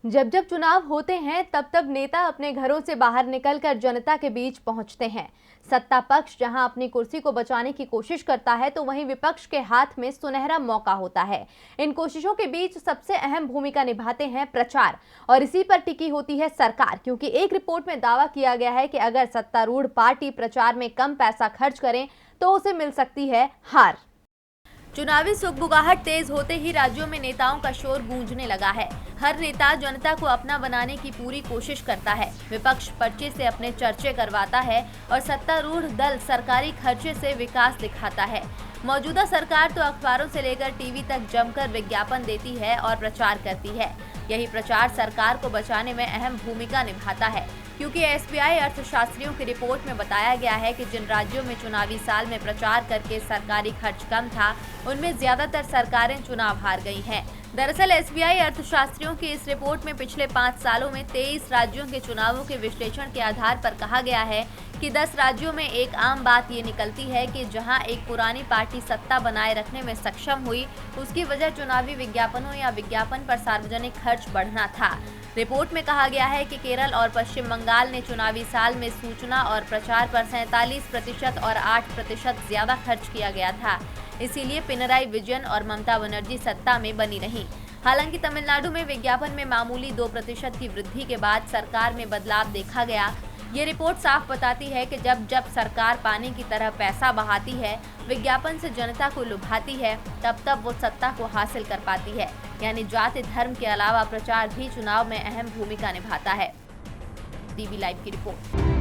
जब जब चुनाव होते हैं तब तब नेता अपने घरों से बाहर निकलकर जनता के बीच पहुंचते हैं। सत्ता पक्ष जहां अपनी कुर्सी को बचाने की कोशिश करता है तो वहीं विपक्ष के हाथ में सुनहरा मौका होता है। इन कोशिशों के बीच सबसे अहम भूमिका निभाते हैं प्रचार, और इसी पर टिकी होती है सरकार, क्योंकि एक रिपोर्ट में दावा किया गया है कि अगर सत्तारूढ़ पार्टी प्रचार में कम पैसा खर्च करें तो उसे मिल सकती है हार। चुनावी सुगबुगाहट तेज होते ही राज्यों में नेताओं का शोर गूंजने लगा है। हर नेता जनता को अपना बनाने की पूरी कोशिश करता है। विपक्ष पर्चे से अपने चर्चे करवाता है और सत्तारूढ़ दल सरकारी खर्चे से विकास दिखाता है। मौजूदा सरकार तो अखबारों से लेकर टीवी तक जमकर विज्ञापन देती है और प्रचार करती है। यही प्रचार सरकार को बचाने में अहम भूमिका निभाता है, क्योंकि एसबीआई अर्थशास्त्रियों की रिपोर्ट में बताया गया है कि जिन राज्यों में चुनावी साल में प्रचार करके सरकारी खर्च कम था, उनमें ज्यादातर सरकारें चुनाव हार गई हैं। दरअसल एसबीआई अर्थशास्त्रियों की इस रिपोर्ट में पिछले 5 सालों में 23 राज्यों के चुनावों के विश्लेषण के आधार पर कहा गया है कि 10 राज्यों में एक आम बात ये निकलती है कि जहां एक पुरानी पार्टी सत्ता बनाए रखने में सक्षम हुई, उसकी वजह चुनावी विज्ञापनों या विज्ञापन पर सार्वजनिक खर्च बढ़ना था। रिपोर्ट में कहा गया है कि केरल और पश्चिम बंगाल ने चुनावी साल में सूचना और प्रचार पर 47% और 8% ज्यादा खर्च किया गया था। इसीलिए पिनराई विजयन और ममता बनर्जी सत्ता में बनी रही। हालांकि तमिलनाडु में विज्ञापन में मामूली 2% की वृद्धि के बाद सरकार में बदलाव देखा गया। ये रिपोर्ट साफ बताती है कि जब जब सरकार पानी की तरह पैसा बहाती है, विज्ञापन से जनता को लुभाती है, तब तब वो सत्ता को हासिल कर पाती है। यानी जाति धर्म के अलावा प्रचार भी चुनाव में अहम भूमिका निभाता है। टीवी लाइव की रिपोर्ट।